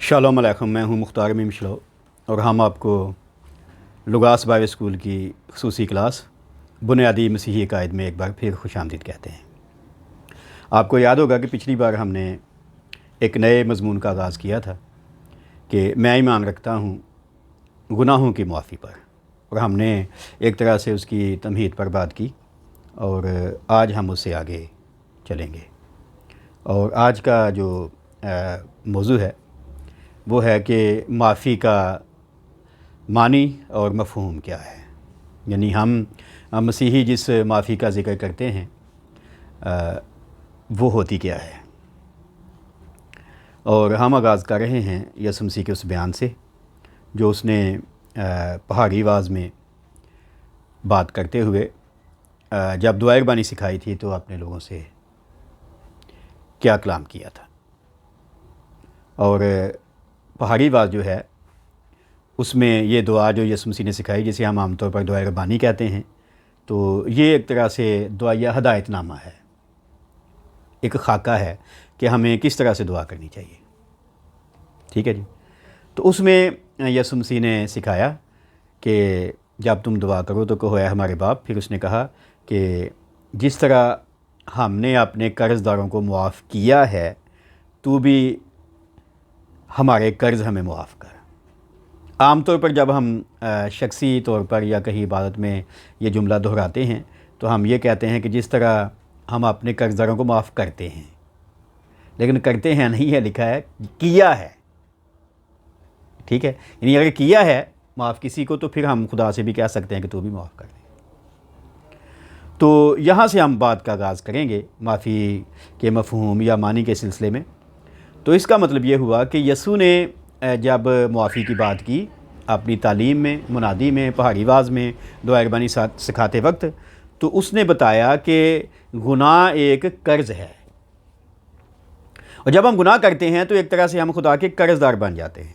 Shalom علیکم، میں ہوں مختار میم شلو اور ہم آپ کو لغاس بائبل اسکول کی خصوصی کلاس بنیادی مسیحی عقائد میں ایک بار پھر خوش آمدید کہتے ہیں۔ آپ کو یاد ہوگا کہ پچھلی بار ہم نے ایک نئے مضمون کا آغاز کیا تھا کہ میں ایمان رکھتا ہوں گناہوں کی معافی پر، اور ہم نے ایک طرح سے اس کی تمہید پر بات کی، اور آج ہم اس سے آگے چلیں گے۔ اور آج کا جو موضوع ہے وہ ہے کہ معافی کا معنی اور مفہوم کیا ہے، یعنی ہم مسیحی جس معافی کا ذکر کرتے ہیں وہ ہوتی کیا ہے۔ اور ہم آغاز کر رہے ہیں یسوع مسیح کے اس بیان سے جو اس نے پہاڑی آواز میں بات کرتے ہوئے جب دعائے ربانی سکھائی تھی تو اپنے لوگوں سے کیا کلام کیا تھا۔ اور پہاڑی آواز جو ہے اس میں یہ دعا جو یسوع مسیح نے سکھائی، جسے ہم عام طور پر دعائے ربانی کہتے ہیں، تو یہ ایک طرح سے دعائیہ ہدایت نامہ ہے، ایک خاکہ ہے کہ ہمیں کس طرح سے دعا کرنی چاہیے۔ ٹھیک ہے جی، تو اس میں یسوع مسیح نے سکھایا کہ جب تم دعا کرو تو کہو اے ہمارے باپ۔ پھر اس نے کہا کہ جس طرح ہم نے اپنے قرض داروں کو معاف کیا ہے تو بھی ہمارے قرض ہمیں معاف کر۔ عام طور پر جب ہم شخصی طور پر یا کہیں عبادت میں یہ جملہ دہراتے ہیں تو ہم یہ کہتے ہیں کہ جس طرح ہم اپنے قرض داروں کو معاف کرتے ہیں، لیکن کرتے ہیں نہیں ہے، لکھا ہے کیا ہے۔ ٹھیک ہے، یعنی اگر کیا ہے معاف کسی کو تو پھر ہم خدا سے بھی کہہ سکتے ہیں کہ تو بھی معاف کر دے۔ تو یہاں سے ہم بات کا آغاز کریں گے معافی کے مفہوم یا معنی کے سلسلے میں۔ تو اس کا مطلب یہ ہوا کہ یسوع نے جب معافی کی بات کی اپنی تعلیم میں، منادی میں، پہاڑی آواز میں، دعائے ربانی سکھاتے وقت، تو اس نے بتایا کہ گناہ ایک قرض ہے، اور جب ہم گناہ کرتے ہیں تو ایک طرح سے ہم خدا کے قرض دار بن جاتے ہیں۔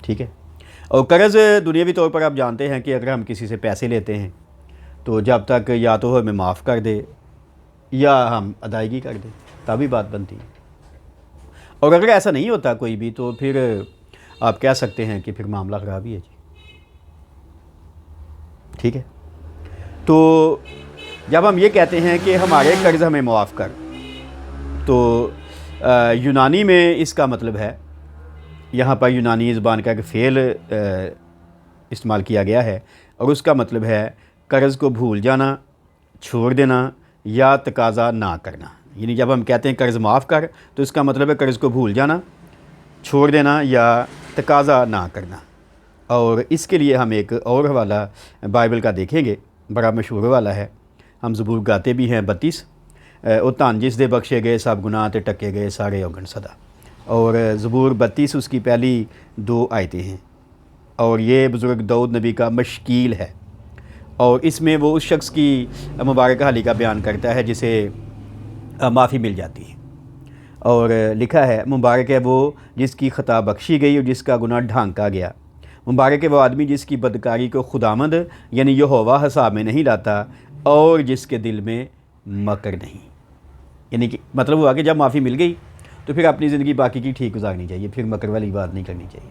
ٹھیک ہے، اور قرض دنیاوی طور پر آپ جانتے ہیں کہ اگر ہم کسی سے پیسے لیتے ہیں تو جب تک یا تو ہمیں معاف کر دے یا ہم ادائیگی کر دیں تبھی بات بنتی ہے، اور اگر ایسا نہیں ہوتا کوئی بھی تو پھر آپ کہہ سکتے ہیں کہ پھر معاملہ خراب ہی ہے جی۔ ٹھیک ہے، تو جب ہم یہ کہتے ہیں کہ ہمارے قرض ہمیں معاف کر، تو یونانی میں اس کا مطلب ہے، یہاں پر یونانی زبان کا ایک فعل استعمال کیا گیا ہے، اور اس کا مطلب ہے قرض کو بھول جانا، چھوڑ دینا یا تقاضا نہ کرنا۔ یعنی جب ہم کہتے ہیں قرض معاف کر تو اس کا مطلب ہے قرض کو بھول جانا، چھوڑ دینا یا تقاضا نہ کرنا۔ اور اس کے لیے ہم ایک اور حوالہ بائبل کا دیکھیں گے، بڑا مشہور حوالہ ہے، ہم زبور گاتے بھی ہیں 32، او تان جس دے بخشے گئے سب گناہ تے ٹکے گئے سارے اوگن صدا۔ اور زبور 32 اس کی پہلی 2 آیتیں ہیں، اور یہ بزرگ داؤد نبی کا مشکیل ہے، اور اس میں وہ اس شخص کی مبارک حالی کا بیان کرتا ہے جسے معافی مل جاتی ہے، اور لکھا ہے مبارک ہے وہ جس کی خطا بخشی گئی اور جس کا گناہ ڈھانکا گیا، مبارک ہے وہ آدمی جس کی بدکاری کو خداوند یعنی یہوہ حساب میں نہیں لاتا اور جس کے دل میں مکر نہیں۔ یعنی کہ مطلب ہوا کہ جب معافی مل گئی تو پھر اپنی زندگی باقی کی ٹھیک گزارنی چاہیے، پھر مکر والی بات نہیں کرنی چاہیے۔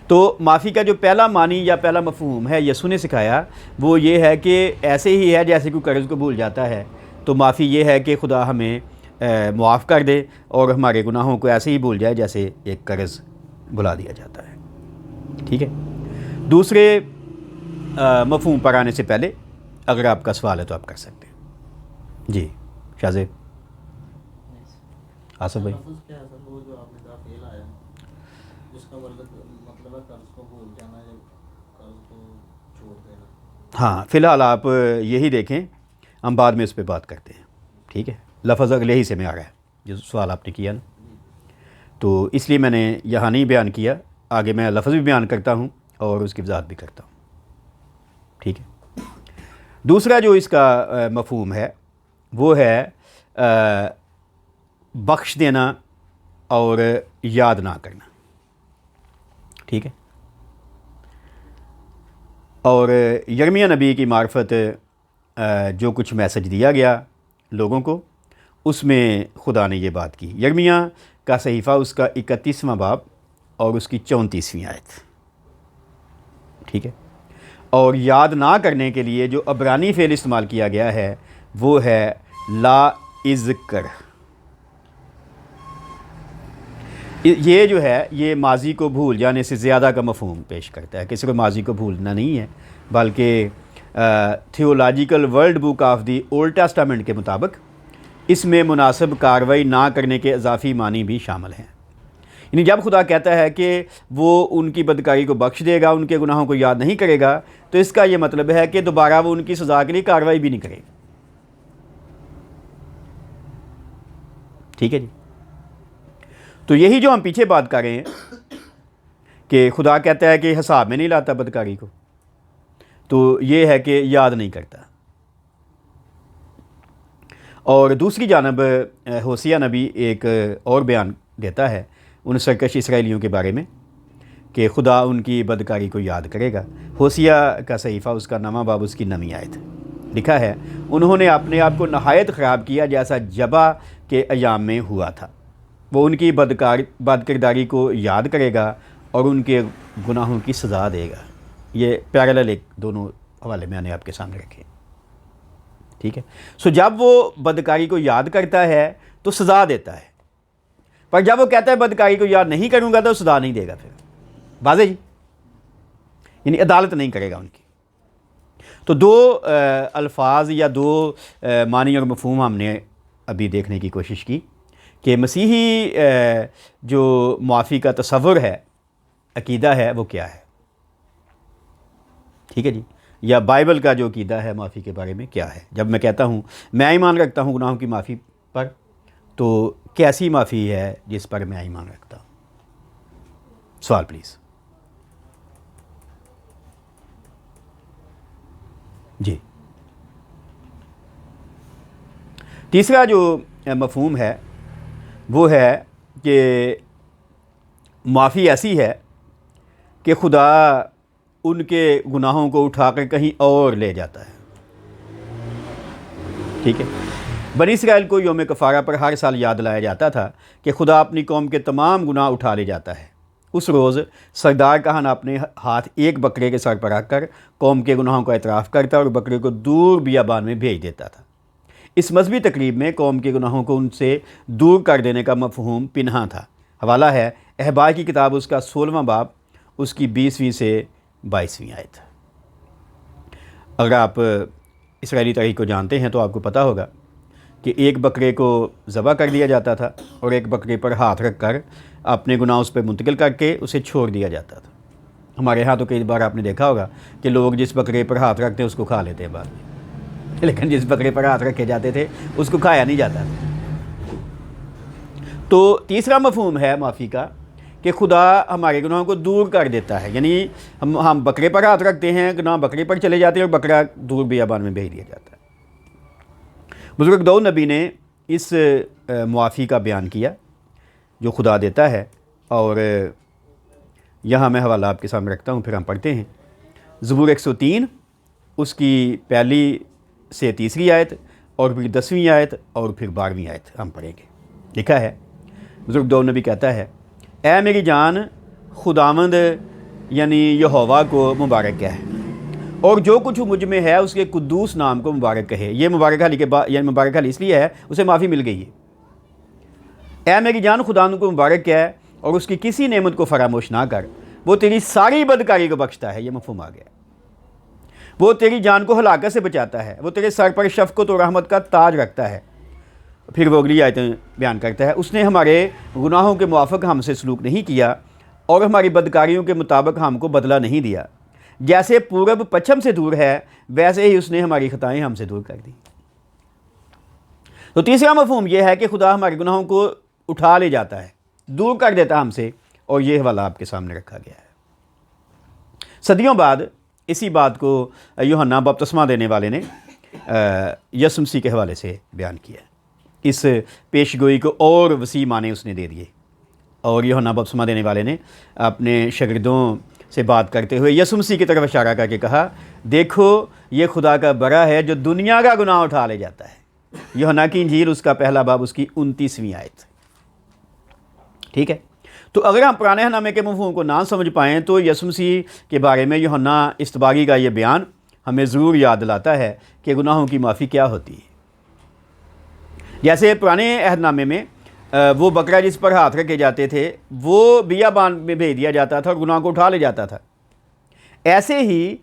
تو معافی کا جو پہلا معنی یا پہلا مفہوم ہے یسوع نے سکھایا وہ یہ ہے کہ ایسے ہی ہے جیسے کوئی قرض کو بھول جاتا ہے، تو معافی یہ ہے کہ خدا ہمیں معاف کر دے اور ہمارے گناہوں کو ایسے ہی بھول جائے جیسے ایک قرض بھلا دیا جاتا ہے۔ ٹھیک ہے، دوسرے مفہوم پر آنے سے پہلے اگر آپ کا سوال ہے تو آپ کر سکتے ہیں۔ جی شاہزیب آصف بھائی۔ ہاں فی الحال آپ یہی دیکھیں، ہم بعد میں اس پہ بات کرتے ہیں۔ ٹھیک ہے، لفظ اگلے ہی سے میں آ رہا ہے جو سوال آپ نے کیا نا، تو اس لیے میں نے یہاں نہیں بیان کیا، آگے میں لفظ بھی بیان کرتا ہوں اور اس کی وضاحت بھی کرتا ہوں۔ ٹھیک ہے، دوسرا جو اس کا مفہوم ہے وہ ہے بخش دینا اور یاد نہ کرنا۔ ٹھیک ہے، اور یرمیہ نبی کی معرفت جو کچھ میسج دیا گیا لوگوں کو، اس میں خدا نے یہ بات کی۔ یرمیہ کا صحیفہ اس کا 31واں باب اور اس کی 34ویں آیت. ٹھیک ہے. اور یاد نہ کرنے کے لیے جو عبرانی فعل استعمال کیا گیا ہے وہ ہے لا اذکر. یہ جو ہے یہ ماضی کو بھول جانے سے زیادہ کا مفہوم پیش کرتا ہے. کسی کو ماضی کو بھولنا نہیں ہے، بلکہ theological world book of the old Testament کے مطابق اس میں مناسب کارروائی نہ کرنے کے اضافی معنی بھی شامل ہیں. یعنی جب خدا کہتا ہے کہ وہ ان کی بدکاری کو بخش دے گا، ان کے گناہوں کو یاد نہیں کرے گا، تو اس کا یہ مطلب ہے کہ دوبارہ وہ ان کی سزا کے لیے کارروائی بھی نہیں کرے گا. ٹھیک ہے جی. تو یہی جو ہم پیچھے بات کر رہے ہیں کہ خدا کہتا ہے کہ حساب میں نہیں لاتا بدکاری کو، تو یہ ہے کہ یاد نہیں کرتا. اور دوسری جانب ہوسیہ نبی ایک اور بیان دیتا ہے ان سرکش اسرائیلیوں کے بارے میں کہ خدا ان کی بدکاری کو یاد کرے گا. ہوسیہ کا صحیفہ اس کا 9واں باب اس کی 9ویں آیت لکھا ہے، انہوں نے اپنے آپ کو نہایت خراب کیا جیسا جبا کے ایام میں ہوا تھا. وہ ان کی بد کرداری کو یاد کرے گا اور ان کے گناہوں کی سزا دے گا. یہ پیرالل ایک دونوں حوالے میں نے آپ کے سامنے رکھے. ٹھیک ہے. سو جب وہ بدکاری کو یاد کرتا ہے تو سزا دیتا ہے، پر جب وہ کہتا ہے بدکاری کو یاد نہیں کروں گا تو سزا نہیں دے گا. پھر واضح جی، یعنی عدالت نہیں کرے گا ان کی. تو دو الفاظ یا دو معنی اور مفہوم ہم نے ابھی دیکھنے کی کوشش کی کہ مسیحی جو معافی کا تصور ہے، عقیدہ ہے، وہ کیا ہے. ٹھیک ہے جی. یا بائبل کا جو عقیدہ ہے معافی کے بارے میں کیا ہے. جب میں کہتا ہوں میں ایمان رکھتا ہوں گناہوں کی معافی پر، تو کیسی معافی ہے جس پر میں ایمان رکھتا ہوں؟ سوال پلیز. جی. تیسرا جو مفہوم ہے وہ ہے کہ معافی ایسی ہے کہ خدا ان کے گناہوں کو اٹھا کر کہیں اور لے جاتا ہے. ٹھیک ہے. بنی اسرائیل کو یوم کفارہ پر ہر سال یاد لایا جاتا تھا کہ خدا اپنی قوم کے تمام گناہ اٹھا لے جاتا ہے. اس روز سردار کہن اپنے ہاتھ ایک بکرے کے سر پر رکھ کر قوم کے گناہوں کا اعتراف کرتا اور بکرے کو دور بیابان میں بھیج دیتا تھا. اس مذہبی تقریب میں قوم کے گناہوں کو ان سے دور کر دینے کا مفہوم پنہاں تھا. حوالہ ہے احبار کی کتاب اس کا 16واں باب اس کی 20ویں سے 22ویں آیت. اگر آپ اسرائیلی تاریخ کو جانتے ہیں تو آپ کو پتہ ہوگا کہ ایک بکرے کو ذبح کر دیا جاتا تھا اور ایک بکرے پر ہاتھ رکھ کر اپنے گناہ اس پہ منتقل کر کے اسے چھوڑ دیا جاتا تھا. ہمارے ہاں تو کئی بار آپ نے دیکھا ہوگا کہ لوگ جس بکرے پر ہاتھ رکھتے ہیں اس کو کھا لیتے ہیں بعد میں، لیکن جس بکرے پر ہاتھ رکھے جاتے تھے اس کو کھایا نہیں جاتا تھا. تو تیسرا مفہوم ہے معافی کا کہ خدا ہمارے گناہوں کو دور کر دیتا ہے. یعنی ہم بکرے پر ہاتھ رکھتے ہیں، گناہ بکرے پر چلے جاتے ہیں اور بکرا دور بیابان میں بھیج دیا جاتا ہے. بزرگ داؤد نبی نے اس معافی کا بیان کیا جو خدا دیتا ہے، اور یہاں میں حوالہ آپ کے سامنے رکھتا ہوں، پھر ہم پڑھتے ہیں. زبور 103 اس کی 1 سے 3 آیت اور پھر 10ویں آیت اور پھر 12ویں آیت ہم پڑھیں گے. لکھا ہے، بزرگ داؤد نبی کہتا ہے، اے میری جان خداوند یعنی یہوہ کو مبارک کہے، اور جو کچھ مجھ میں ہے اس کے قدوس نام کو مبارک کہے. یہ مبارک حالی کے بعد یعنی مبارک حالی اس لیے ہے اسے معافی مل گئی ہے. اے میری جان خداوند کو مبارک کہے اور اس کی کسی نعمت کو فراموش نہ کر. وہ تیری ساری بدکاری کو بخشتا ہے. یہ مفہوم آ گیا. وہ تیری جان کو ہلاکت سے بچاتا ہے. وہ تیرے سر پر شفقت اور رحمت کا تاج رکھتا ہے. پھر وہ اگلی آیتیں بیان کرتا ہے، اس نے ہمارے گناہوں کے موافق ہم سے سلوک نہیں کیا اور ہماری بدکاریوں کے مطابق ہم کو بدلہ نہیں دیا. جیسے پورب پچھم سے دور ہے ویسے ہی اس نے ہماری خطائیں ہم سے دور کر دی. تو تیسرا مفہوم یہ ہے کہ خدا ہمارے گناہوں کو اٹھا لے جاتا ہے، دور کر دیتا ہم سے، اور یہ حوالہ آپ کے سامنے رکھا گیا ہے. صدیوں بعد اسی بات کو یوحنا بپتسمہ دینے والے نے یسوع مسیح کے حوالے سے بیان کیا. اس پیش گوئی کو اور وسیع معنی اس نے دے دیے، اور یوحنا بپتسمہ دینے والے نے اپنے شاگردوں سے بات کرتے ہوئے یسوع مسیح کی طرف اشارہ کر کے کہا، دیکھو یہ خدا کا بڑا ہے جو دنیا کا گناہ اٹھا لے جاتا ہے. یوحنا کی انجیل اس کا 1 باب اس کی 29ویں آیت. ٹھیک ہے. تو اگر ہم پرانے عہد نامے کے مفہوم کو نہ سمجھ پائیں تو یسوع مسیح کے بارے میں یوحنا اصطباغی کا یہ بیان ہمیں ضرور یاد دلاتا ہے کہ گناہوں کی معافی کیا ہوتی ہے. جیسے پرانے عہد نامے میں وہ بکرا جس پر ہاتھ رکھے جاتے تھے وہ بیابان میں بھیج دیا جاتا تھا اور گناہ کو اٹھا لے جاتا تھا. ایسے ہی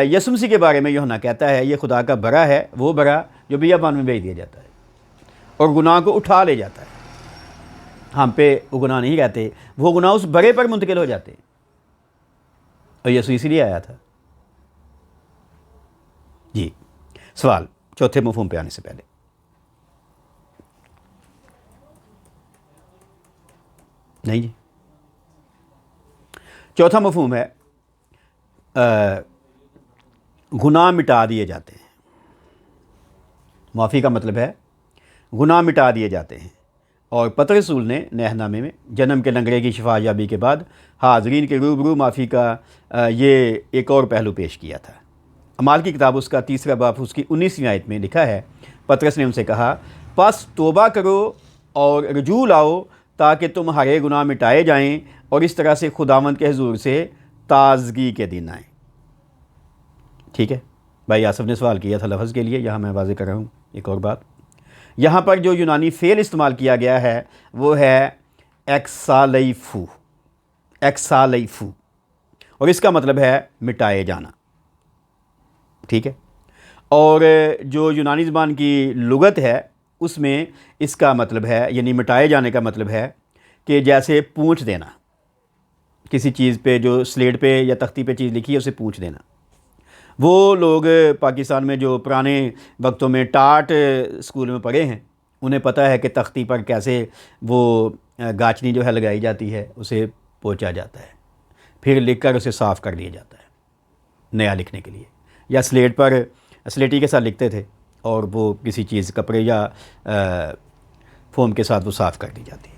یسوع مسیح کے بارے میں یوحنا کہتا ہے یہ خدا کا برا ہے، وہ برا جو بیابان میں بھیج دیا جاتا ہے اور گناہ کو اٹھا لے جاتا ہے. ہم پہ وہ گناہ نہیں رہتے، وہ گناہ اس بڑے پر منتقل ہو جاتے ہیں. اور یسوع اسی لیے آیا تھا. جی سوال چوتھے مفہوم پہ آنے سے پہلے. نہیں جی. چوتھا مفہوم ہے گناہ مٹا دیے جاتے ہیں. معافی کا مطلب ہے گناہ مٹا دیے جاتے ہیں. اور پطرس رسول نے نئے عہد نامے میں جنم کے لنگڑے کی شفا یابی کے بعد حاضرین کے روبرو معافی کا یہ ایک اور پہلو پیش کیا تھا. اعمال کی کتاب اس کا 3 باب اس کی 19ویں آیت میں لکھا ہے، پطرس نے ان سے کہا پس توبہ کرو اور رجوع لاؤ تاکہ تمہارے گناہ مٹائے جائیں اور اس طرح سے خداوند کے حضور سے تازگی کے دن آئیں. ٹھیک ہے. بھائی آصف نے سوال کیا تھا لفظ کے لیے، یہاں میں واضح کر رہا ہوں ایک اور بات. یہاں پر جو یونانی فعل استعمال کیا گیا ہے وہ ہے ایکسالیفو. ایکسالیفو اور اس کا مطلب ہے مٹائے جانا. ٹھیک ہے. اور جو یونانی زبان کی لغت ہے اس میں اس کا مطلب ہے یعنی مٹائے جانے کا مطلب ہے کہ جیسے پونچھ دینا، کسی چیز پہ جو سلیٹ پہ یا تختی پہ چیز لکھی ہے اسے پونچھ دینا. وہ لوگ پاکستان میں جو پرانے وقتوں میں ٹاٹ اسکول میں پڑھے ہیں انہیں پتہ ہے کہ تختی پر کیسے وہ گاچنی جو ہے لگائی جاتی ہے، اسے پوچھا جاتا ہے، پھر لکھ کر اسے صاف کر دیا جاتا ہے نیا لکھنے کے لیے. یا سلیٹ پر سلیٹی کے ساتھ لکھتے تھے اور وہ کسی چیز کپڑے یا فوم کے ساتھ وہ صاف کر دی جاتی ہے.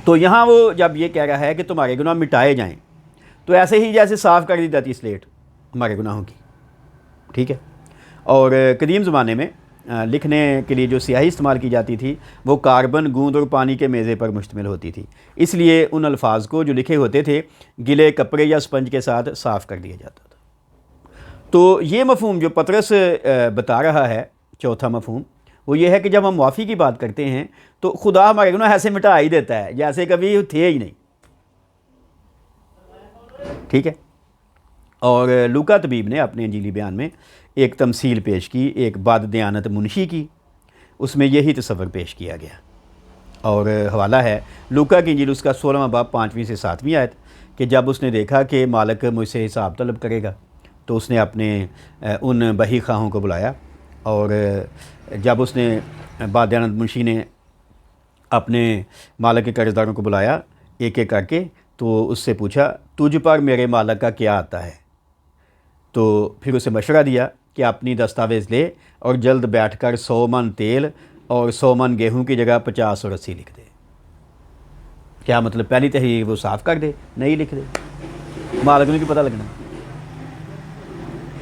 تو یہاں وہ جب یہ کہہ رہا ہے کہ تمہارے گناہ مٹائے جائیں تو ایسے ہی جیسے صاف کر دی جاتی سلیٹ ہمارے گناہوں کی. ٹھیک ہے. اور قدیم زمانے میں لکھنے کے لیے جو سیاہی استعمال کی جاتی تھی وہ کاربن، گوند اور پانی کے میزے پر مشتمل ہوتی تھی، اس لیے ان الفاظ کو جو لکھے ہوتے تھے گلے کپڑے یا اسپنج کے ساتھ صاف کر دیا جاتا تھا. تو یہ مفہوم جو پطرس بتا رہا ہے چوتھا مفہوم وہ یہ ہے کہ جب ہم معافی کی بات کرتے ہیں تو خدا ہمارے گناہ ایسے مٹا ہی دیتا ہے جیسے کبھی تھے ہی نہیں. ٹھیک ہے. اور لوکا طبیب نے اپنے انجیلی بیان میں ایک تمثیل پیش کی، ایک بد دیانت منشی کی. اس میں یہی تصور پیش کیا گیا اور حوالہ ہے لوکا کی انجیل اس کا 16واں باب 5ویں سے 7ویں آیت کہ جب اس نے دیکھا کہ مالک مجھ سے حساب طلب کرے گا تو اس نے اپنے ان بہی خواہوں کو بلایا. اور جب اس نے بد دیانت منشی نے اپنے مالک کے قرض داروں کو بلایا ایک ایک کر کے تو اس سے پوچھا تجھ پر میرے مالک کا کیا آتا ہے. تو پھر اسے مشورہ دیا کہ اپنی دستاویز لے اور جلد بیٹھ کر 100 من تیل اور 100 من گیہوں کی جگہ 50 اور 80 لکھ دے. کیا مطلب پہلی تحریر وہ صاف کر دے؟ نہیں لکھ دے، مالک نے بھی پتہ لگنا.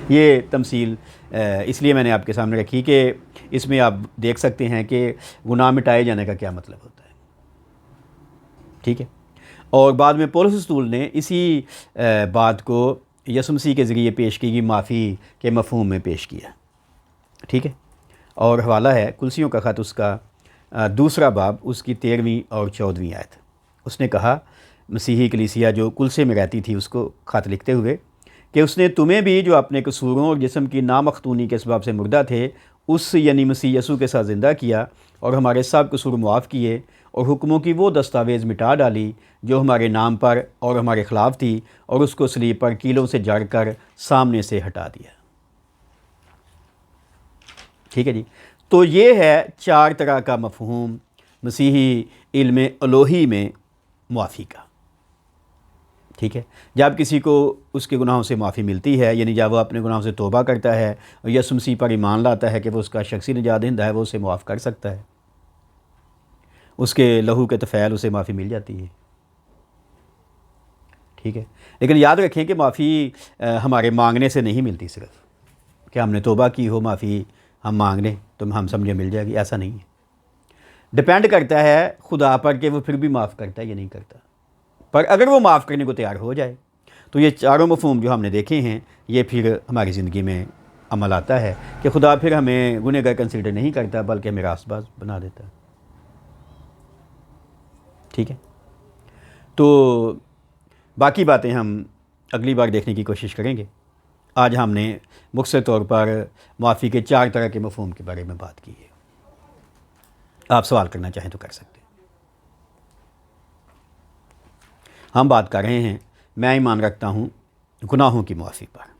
یہ تمثیل اس لیے میں نے آپ کے سامنے رکھی کہ اس میں آپ دیکھ سکتے ہیں کہ گناہ مٹائے جانے کا کیا مطلب ہوتا ہے. ٹھیک ہے. اور بعد میں پولس رسول نے اسی بات کو یسوع مسیح کے ذریعے پیش کی گئی معافی کے مفہوم میں پیش کیا. ٹھیک ہے. اور حوالہ ہے کلسیوں کا خط اس کا 2 باب اس کی 13ویں اور 14ویں آیت. اس نے کہا مسیحی کلیسیا جو کلسے میں رہتی تھی اس کو خط لکھتے ہوئے کہ اس نے تمہیں بھی جو اپنے قصوروں اور جسم کی نامختونی کے اسباب سے مردہ تھے اس یعنی مسیح یسوع کے ساتھ زندہ کیا اور ہمارے سب قصور معاف کیے اور حکموں کی وہ دستاویز مٹا ڈالی جو ہمارے نام پر اور ہمارے خلاف تھی اور اس کو صلیب پر کیلوں سے جڑ کر سامنے سے ہٹا دیا. ٹھیک ہے جی. تو یہ ہے 4 طرح کا مفہوم مسیحی علم الوہی میں معافی کا. ٹھیک ہے. جب کسی کو اس کے گناہوں سے معافی ملتی ہے یعنی جب وہ اپنے گناہوں سے توبہ کرتا ہے اور یسوع مسیح پر ایمان لاتا ہے کہ وہ اس کا شخصی نجات دہندہ ہے وہ اسے معاف کر سکتا ہے، اس کے لہو کے طفیل اسے معافی مل جاتی ہے. ٹھیک ہے. لیکن یاد رکھیں کہ معافی ہمارے مانگنے سے نہیں ملتی، صرف کہ ہم نے توبہ کی ہو معافی ہم مانگ لیں تو ہم سمجھے مل جائے گی، ایسا نہیں ہے. ڈپینڈ کرتا ہے خدا پر کہ وہ پھر بھی معاف کرتا ہے یا نہیں کرتا. پر اگر وہ معاف کرنے کو تیار ہو جائے تو یہ چاروں مفہوم جو ہم نے دیکھے ہیں یہ پھر ہماری زندگی میں عمل آتا ہے کہ خدا پھر ہمیں گنہگار کنسیڈر نہیں کرتا بلکہ ہمیں راست باز بنا دیتا ہے. ٹھیک ہے، تو باقی باتیں ہم اگلی بار دیکھنے کی کوشش کریں گے. آج ہم نے مختصر طور پر معافی کے 4 طرح کے مفہوم کے بارے میں بات کی ہے. آپ سوال کرنا چاہیں تو کر سکتے ہیں. ہم بات کر رہے ہیں میں ایمان رکھتا ہوں گناہوں کی معافی پر.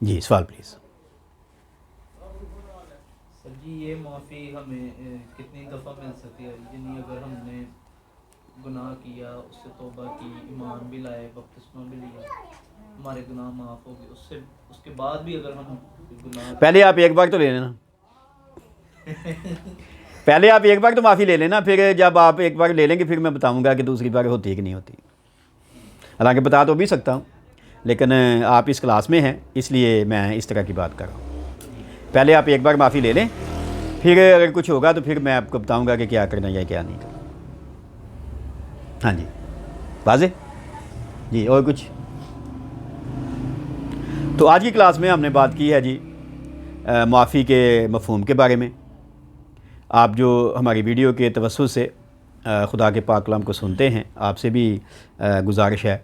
جی سوال پلیز. سر جی یہ معافی ہمیں کتنی دفعہ مل سکتی ہے؟ یعنی اگر ہم نے گناہ کیا، اس سے توبہ کی، ایمان بھی لائے، بپتسمہ بھی لیا، ہمارے گناہ معاف ہو گئے، اس کے بعد بھی اگر ہم گناہ پہلے آپ ایک بار تو لے لینا پہلے آپ ایک بار تو معافی لے لینا، پھر جب آپ ایک بار لے لیں گے پھر میں بتاؤں گا کہ دوسری بار ہوتی ہے کہ نہیں ہوتی. حالانکہ بتا تو بھی سکتا ہوں لیکن آپ اس کلاس میں ہیں اس لیے میں اس طرح کی بات کر رہا ہوں. پہلے آپ ایک بار معافی لے لیں، پھر اگر کچھ ہوگا تو پھر میں آپ کو بتاؤں گا کہ کیا کرنا یا کیا نہیں کرنا. ہاں جی واضح. جی اور کچھ؟ تو آج کی کلاس میں ہم نے بات کی ہے جی معافی کے مفہوم کے بارے میں. آپ جو ہماری ویڈیو کے توسط سے خدا کے پاک کلام کو سنتے ہیں، آپ سے بھی گزارش ہے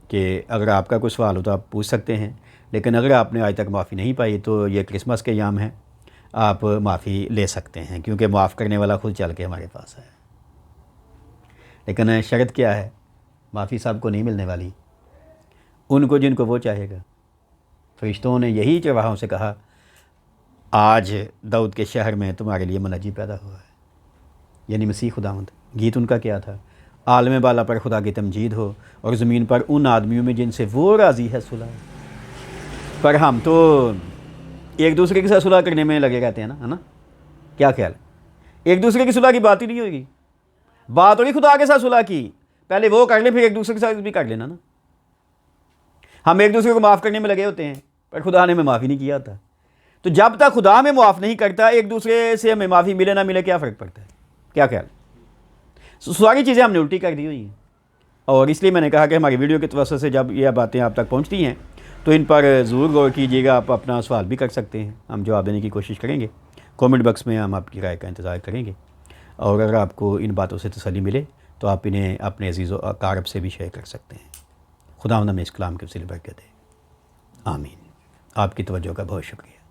کہ اگر آپ کا کوئی سوال ہو تو آپ پوچھ سکتے ہیں. لیکن اگر آپ نے آج تک معافی نہیں پائی تو یہ کرسمس کے ایام ہے، آپ معافی لے سکتے ہیں کیونکہ معاف کرنے والا خود چل کے ہمارے پاس ہے. لیکن شرط کیا ہے؟ معافی سب کو نہیں ملنے والی، ان کو جن کو وہ چاہے گا. فرشتوں نے یہی چرواہوں سے کہا آج داؤد کے شہر میں تمہارے لیے منجی پیدا ہوا ہے، یعنی مسیح خداوند. گیت ان کا کیا تھا؟ عالم بالا پر خدا کی تمجید ہو اور زمین پر ان آدمیوں میں جن سے وہ راضی ہے صلح. پر ہم تو ایک دوسرے کے ساتھ صلح کرنے میں لگے رہتے ہیں نا، ہے نا؟ کیا خیال ہے؟ ایک دوسرے کی صلح کی بات ہی نہیں ہوگی. بات ہوگی خدا کے ساتھ صلح کی، پہلے وہ کر لیں پھر ایک دوسرے کے ساتھ بھی کر لینا نا. ہم ایک دوسرے کو معاف کرنے میں لگے ہوتے ہیں پر خدا نے ہمیں معاف ہی نہیں کیا ہوتا. تو جب تک خدا ہمیں معاف نہیں کرتا ایک دوسرے سے ہمیں معافی ملے نہ ملے کیا فرق پڑتا ہے؟ کیا خیال؟ ساری چیزیں ہم نے الٹی کر دی ہوئی ہیں. اور اس لیے میں نے کہا کہ ہماری ویڈیو کے توسط سے جب یہ باتیں آپ تک پہنچتی ہیں تو ان پر ضرور غور کیجیے گا. آپ اپنا سوال بھی کر سکتے ہیں، ہم جواب دینے کی کوشش کریں گے. کومنٹ باکس میں ہم آپ کی رائے کا انتظار کریں گے. اور اگر آپ کو ان باتوں سے تسلی ملے تو آپ انہیں اپنے عزیز و اقارب سے بھی شیئر کر سکتے ہیں. خداوند ہمیں اس کلام کے وسیلے برکت دے. آمین. آپ کی توجہ کا بہت شکریہ.